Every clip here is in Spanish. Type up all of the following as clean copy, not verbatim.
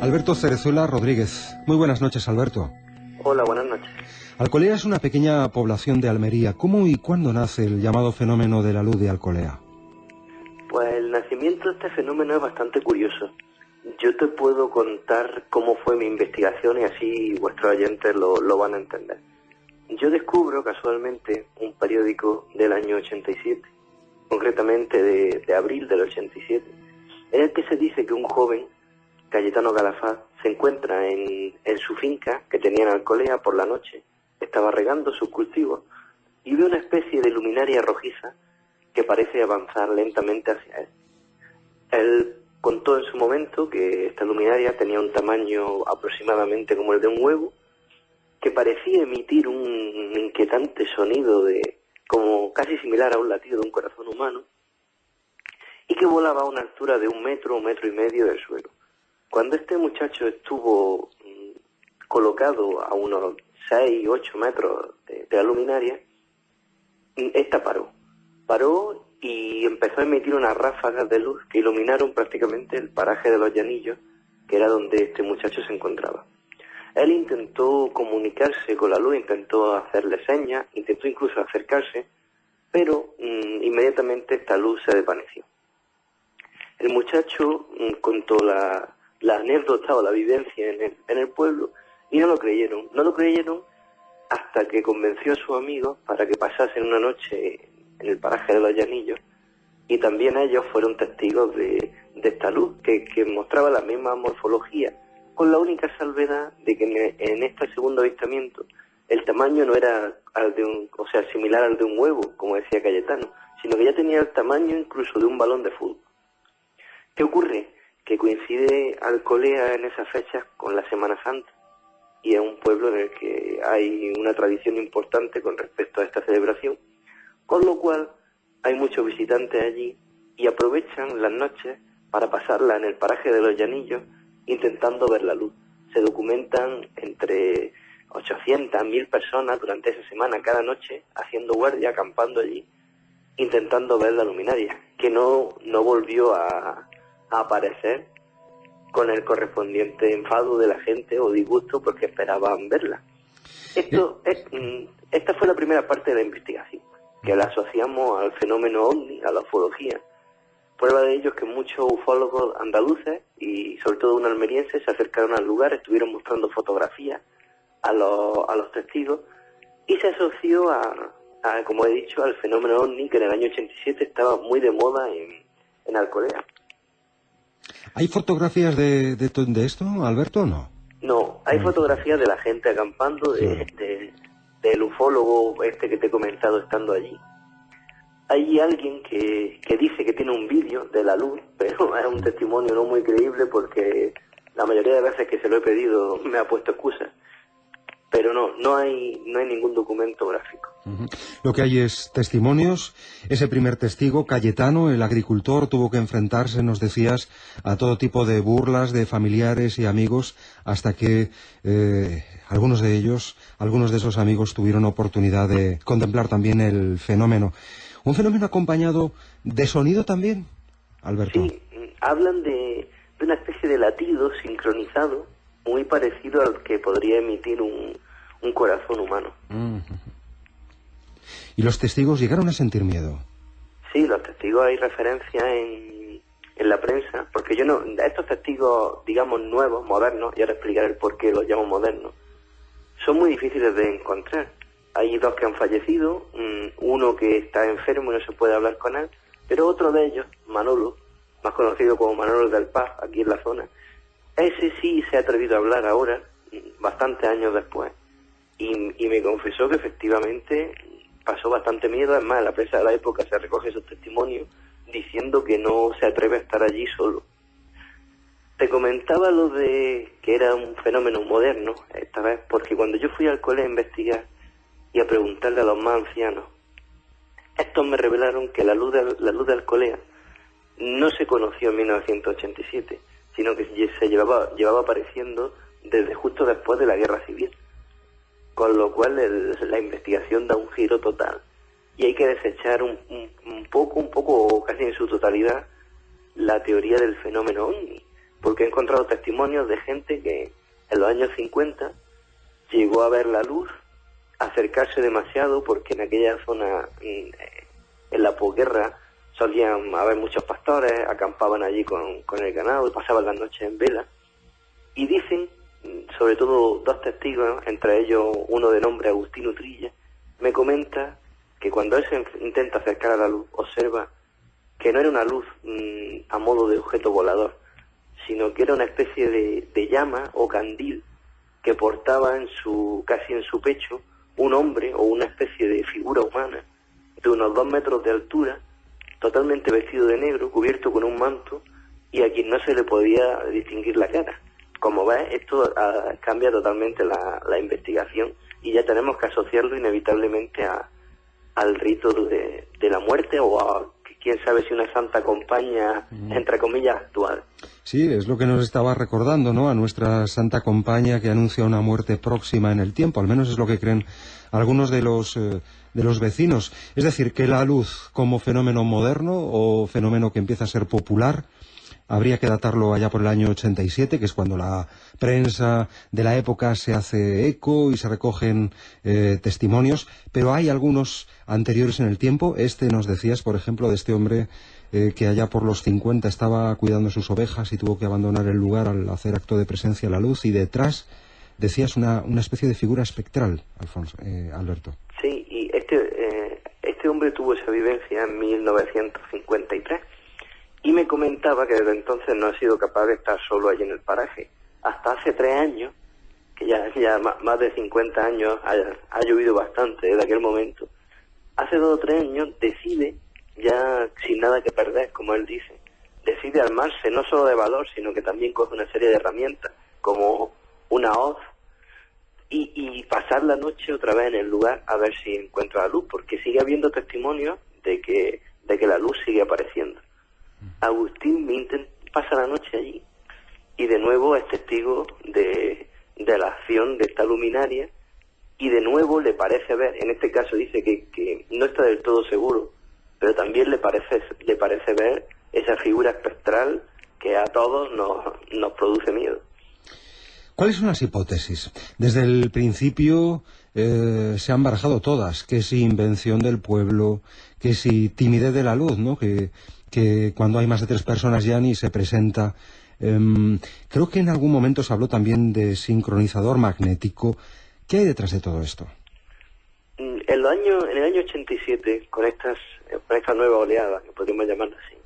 Alberto Cerezuela Rodríguez. Muy buenas noches, Alberto. Hola, buenas noches. Alcolea es una pequeña población de Almería. ¿Cómo y cuándo nace el llamado fenómeno de la luz de Alcolea? Pues el nacimiento de este fenómeno es bastante curioso. Yo te puedo contar cómo fue mi investigación y así vuestros oyentes lo van a entender. Yo descubro casualmente un periódico del año 87, concretamente de abril del 87, en el que se dice que un joven, Cayetano Calafat, se encuentra en su finca que tenía en Alcolea por la noche. Estaba regando sus cultivos y ve una especie de luminaria rojiza que parece avanzar lentamente hacia él. Él contó en su momento que esta luminaria tenía un tamaño aproximadamente como el de un huevo, que parecía emitir un inquietante sonido como casi similar a un latido de un corazón humano, y que volaba a una altura de 1 metro, 1,5 metros del suelo. Cuando este muchacho estuvo colocado a unos 6, 8 metros de la luminaria, esta paró y empezó a emitir unas ráfagas de luz que iluminaron prácticamente el paraje de los Llanillos, que era donde este muchacho se encontraba. Él intentó comunicarse con la luz, intentó hacerle señas, intentó incluso acercarse, pero inmediatamente esta luz se desvaneció. El muchacho contó la anécdota o la vivencia en el pueblo y no lo creyeron. No lo creyeron hasta que convenció a sus amigos para que pasasen una noche en el paraje de los Llanillos, y también ellos fueron testigos de esta luz que mostraba la misma morfología, con la única salvedad de que en este segundo avistamiento el tamaño no era similar al de un huevo, como decía Cayetano, sino que ya tenía el tamaño incluso de un balón de fútbol. ¿Qué ocurre? Que coincide Alcolea en esas fechas con la Semana Santa, y es un pueblo en el que hay una tradición importante con respecto a esta celebración, con lo cual hay muchos visitantes allí y aprovechan las noches para pasarla en el paraje de los Llanillos intentando ver la luz. Se documentan entre 800 a 1000 personas durante esa semana cada noche haciendo guardia, acampando allí, intentando ver la luminaria, que no volvió a aparecer, con el correspondiente enfado de la gente o disgusto porque esperaban verla. Esta fue la primera parte de la investigación, que la asociamos al fenómeno ovni, a la ufología. Prueba de ello es que muchos ufólogos andaluces y sobre todo un almeriense se acercaron al lugar, estuvieron mostrando fotografías a los testigos, y se asoció como he dicho, al fenómeno ovni, que en el año 87 estaba muy de moda en Alcolea. ¿Hay fotografías de esto, Alberto, o no? No, hay fotografías de la gente acampando, del ufólogo este que te he comentado estando allí. Hay alguien que dice que tiene un vídeo de la luz, pero es un testimonio no muy creíble porque la mayoría de veces que se lo he pedido me ha puesto excusas. Pero no hay ningún documento gráfico. Lo que hay es testimonios. Ese primer testigo, Cayetano, el agricultor, tuvo que enfrentarse, nos decías, a todo tipo de burlas de familiares y amigos, hasta que algunos de esos amigos tuvieron oportunidad de contemplar también el fenómeno. ¿Un fenómeno acompañado de sonido también, Alberto? Sí, hablan de una especie de latido sincronizado, muy parecido al que podría emitir un corazón humano. ¿Y los testigos llegaron a sentir miedo? Sí, los testigos hay referencia en la prensa, porque estos testigos, digamos, nuevos, modernos, y ahora explicaré el por qué los llamo modernos, son muy difíciles de encontrar. Hay 2 que han fallecido, uno que está enfermo y no se puede hablar con él, pero otro de ellos, Manolo, más conocido como Manolo del Paz, aquí en la zona, ese sí se ha atrevido a hablar ahora, bastantes años después, y me confesó que efectivamente pasó bastante miedo. Además, en la prensa de la época se recoge esos testimonios diciendo que no se atreve a estar allí solo. Te comentaba lo de que era un fenómeno moderno, esta vez, porque cuando yo fui al cole a investigar y a preguntarle a los más ancianos, estos me revelaron que la luz de Alcolea no se conoció en 1987, sino que se llevaba apareciendo desde justo después de la Guerra Civil. Con lo cual la investigación da un giro total y hay que desechar un poco, casi en su totalidad, la teoría del fenómeno ovni, porque he encontrado testimonios de gente que en los años 50 llegó a ver la luz, acercarse demasiado, porque en aquella zona, en la posguerra, solían haber muchos pastores, acampaban allí con el ganado y pasaban las noches en vela. Y dicen, sobre todo dos testigos, entre ellos uno de nombre Agustín Utrilla, me comenta que cuando él se intenta acercar a la luz, observa que no era una luz a modo de objeto volador, sino que era una especie de llama o candil que portaba casi en su pecho un hombre o una especie de figura humana de unos 2 metros de altura, totalmente vestido de negro, cubierto con un manto, y a quien no se le podía distinguir la cara. Como ves, esto cambia totalmente la investigación, y ya tenemos que asociarlo inevitablemente al rito de la muerte, o a quién sabe si una santa compañía, entre comillas, actual. Sí, es lo que nos estaba recordando, ¿no?, a nuestra santa compañía que anuncia una muerte próxima en el tiempo. Al menos es lo que creen algunos de los vecinos. Es decir, que la luz como fenómeno moderno o fenómeno que empieza a ser popular habría que datarlo allá por el año 87, que es cuando la prensa de la época se hace eco y se recogen testimonios, pero hay algunos anteriores en el tiempo. Nos decías, por ejemplo, de este hombre que allá por los 50 estaba cuidando sus ovejas y tuvo que abandonar el lugar al hacer acto de presencia a la luz, y detrás decías una especie de figura espectral, Alberto. Sí, y este hombre tuvo esa vivencia en 1953. Y me comentaba que desde entonces no ha sido capaz de estar solo allí en el paraje. Hasta hace 3 años, que ya más de 50 años, ha llovido bastante desde aquel momento. Hace 2 o 3 años decide, ya sin nada que perder, como él dice, decide armarse no solo de valor, sino que también coge una serie de herramientas, como una hoz, y pasar la noche otra vez en el lugar a ver si encuentra la luz, porque sigue habiendo testimonios de que la luz sigue apareciendo. Agustín pasa la noche allí y de nuevo es testigo de la acción de esta luminaria, y de nuevo le parece ver, en este caso dice que no está del todo seguro, pero también le parece ver esa figura espectral que a todos nos produce miedo. ¿Cuáles son las hipótesis? Desde el principio se han barajado todas, que si invención del pueblo, que si timidez de la luz, ¿no?, que cuando hay más de 3 personas ya ni se presenta. Creo que en algún momento se habló también de sincronizador magnético. ¿Qué hay detrás de todo esto? En el año 87, con esta nueva oleada, que podríamos llamarla así,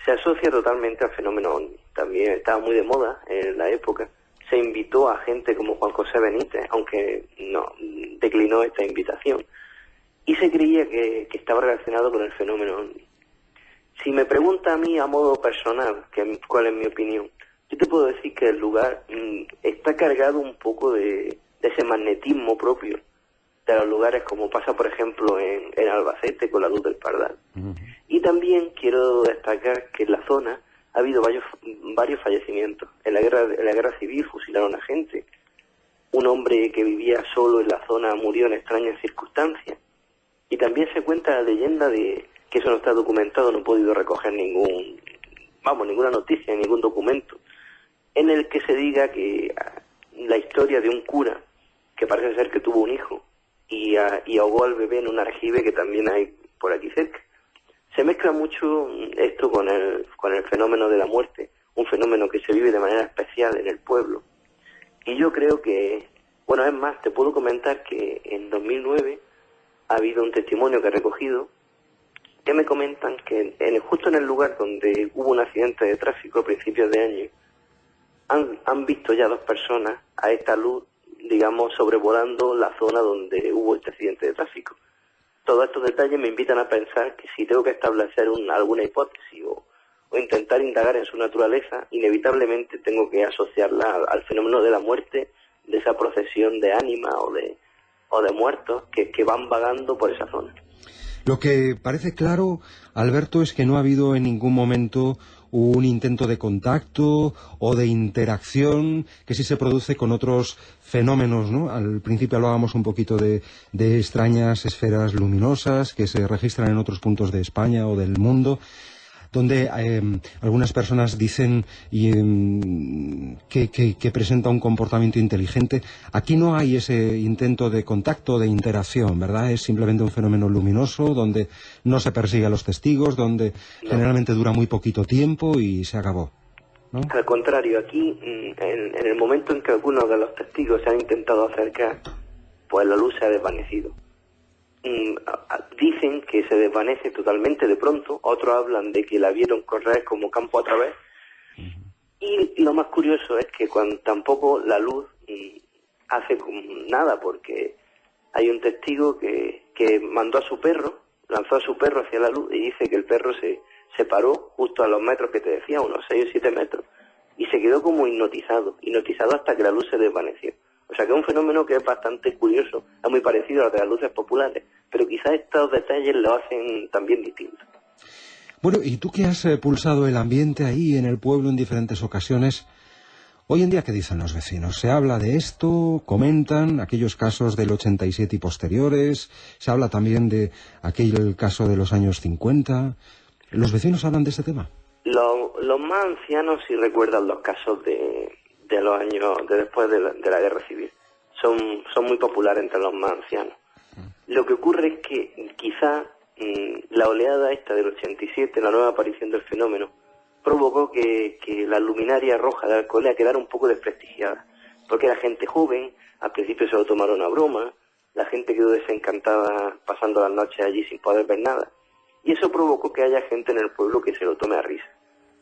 se asocia totalmente al fenómeno OVNI. También estaba muy de moda en la época. Se invitó a gente como Juan José Benítez, aunque no declinó esta invitación, y se creía que estaba relacionado con el fenómeno OVNI. Si me pregunta a mí a modo personal, cuál es mi opinión, yo te puedo decir que el lugar está cargado un poco de ese magnetismo propio de los lugares, como pasa por ejemplo en Albacete con la luz del Pardal. Y también quiero destacar que en la zona ha habido varios fallecimientos. En la guerra civil fusilaron a gente. Un hombre que vivía solo en la zona murió en extrañas circunstancias. Y también se cuenta la leyenda de que eso no está documentado, no he podido recoger ninguna noticia, ningún documento, en el que se diga que la historia de un cura que parece ser que tuvo un hijo y ahogó al bebé en un aljibe que también hay por aquí cerca. Se mezcla mucho esto con el fenómeno de la muerte, un fenómeno que se vive de manera especial en el pueblo. Y yo creo que, bueno, es más, te puedo comentar que en 2009 ha habido un testimonio que he recogido que me comentan que justo en el lugar donde hubo un accidente de tráfico a principios de año, han visto ya 2 personas a esta luz, digamos, sobrevolando la zona donde hubo este accidente de tráfico. Todos estos detalles me invitan a pensar que si tengo que establecer alguna hipótesis o intentar indagar en su naturaleza, inevitablemente tengo que asociarla al fenómeno de la muerte, de esa procesión de ánimas o de muertos que van vagando por esa zona. Lo que parece claro, Alberto, es que no ha habido en ningún momento un intento de contacto o de interacción que sí se produce con otros fenómenos, ¿no? Al principio hablábamos un poquito de extrañas esferas luminosas que se registran en otros puntos de España o del mundo. donde algunas personas dicen que presenta un comportamiento inteligente. Aquí no hay ese intento de contacto, de interacción, ¿verdad? Es simplemente un fenómeno luminoso, donde no se persigue a los testigos, donde generalmente dura muy poquito tiempo y se acabó, ¿no? Al contrario, aquí, en el momento en que algunos de los testigos se han intentado acercar, pues la luz se ha desvanecido. Dicen que se desvanece totalmente de pronto, otros hablan de que la vieron correr como campo a través, y lo más curioso es que tampoco la luz hace nada, porque hay un testigo que mandó a su perro, lanzó a su perro hacia la luz, y dice que el perro se paró justo a los metros que te decía, unos 6 o 7 metros, y se quedó como hipnotizado hasta que la luz se desvaneció. O sea que es un fenómeno que es bastante curioso, es muy parecido a los de las luces populares, pero quizás estos detalles lo hacen también distintos. Bueno, y tú que has pulsado el ambiente ahí en el pueblo en diferentes ocasiones, hoy en día, ¿qué dicen los vecinos? ¿Se habla de esto? ¿Comentan aquellos casos del 87 y posteriores? ¿Se habla también de aquel caso de los años 50? ¿Los vecinos hablan de este tema? Los más ancianos sí recuerdan los casos de los años de después de la guerra civil. Son muy populares entre los más ancianos. Lo que ocurre es que quizá la oleada esta del 87, la nueva aparición del fenómeno, provocó que la luminaria roja de Alcolea quedara un poco desprestigiada, porque era gente joven, al principio se lo tomaron a broma, la gente quedó desencantada pasando las noches allí sin poder ver nada, y eso provocó que haya gente en el pueblo que se lo tome a risa.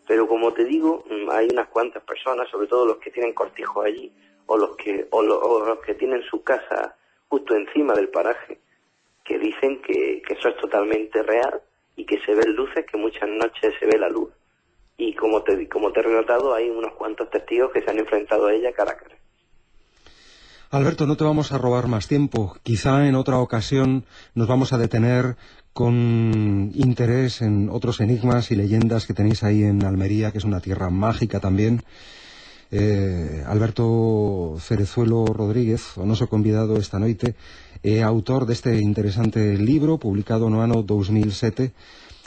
Pero como te digo, hay unas cuantas personas, sobre todo los que tienen cortijos allí, o los que tienen su casa justo encima del paraje, que dicen que eso es totalmente real y que se ven luces, que muchas noches se ve la luz. Y como te he relatado, hay unos cuantos testigos que se han enfrentado a ella cara a cara. Alberto, no te vamos a robar más tiempo. Quizá en otra ocasión nos vamos a detener con interés en otros enigmas y leyendas que tenéis ahí en Almería, que es una tierra mágica también. Alberto Cerezuelo Rodríguez, o noso convidado esta noite, autor deste interesante libro publicado no ano 2007.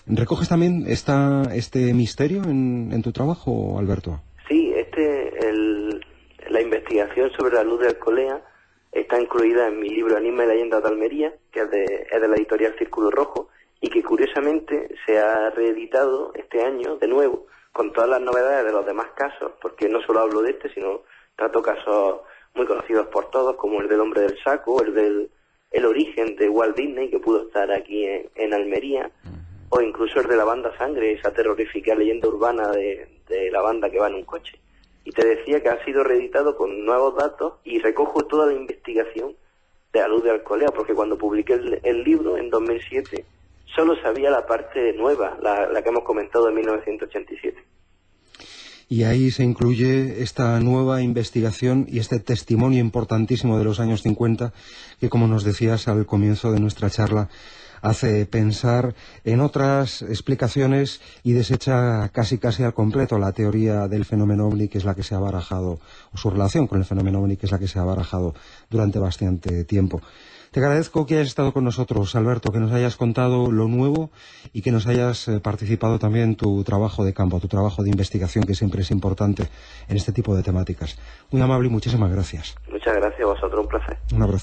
¿Recoges también este misterio en tu trabajo, Alberto? Sí, la investigación sobre la luz de Alcolea está incluida en mi libro Enigma y Leyendas de Almería, que es de la editorial Círculo Rojo, y que curiosamente se ha reeditado este año de nuevo, con todas las novedades de los demás casos, porque no solo hablo de este, sino trato casos muy conocidos por todos, como el del hombre del saco, el origen de Walt Disney, que pudo estar aquí en Almería, o incluso el de la banda Sangre, esa terrorífica leyenda urbana de la banda que va en un coche. Y te decía que ha sido reeditado con nuevos datos y recojo toda la investigación de la luz de Alcolea, porque cuando publiqué el libro en 2007, solo sabía la parte nueva, la que hemos comentado de 1987. Y ahí se incluye esta nueva investigación y este testimonio importantísimo de los años 50, que, como nos decías al comienzo de nuestra charla, hace pensar en otras explicaciones y desecha casi al completo la teoría del fenómeno ovni, que es la que se ha barajado, o su relación con el fenómeno ovni, que es la que se ha barajado durante bastante tiempo. Te agradezco que hayas estado con nosotros, Alberto, que nos hayas contado lo nuevo y que nos hayas participado también en tu trabajo de campo, tu trabajo de investigación, que siempre es importante en este tipo de temáticas. Muy amable y muchísimas gracias. Muchas gracias a vosotros, un placer. Un abrazo.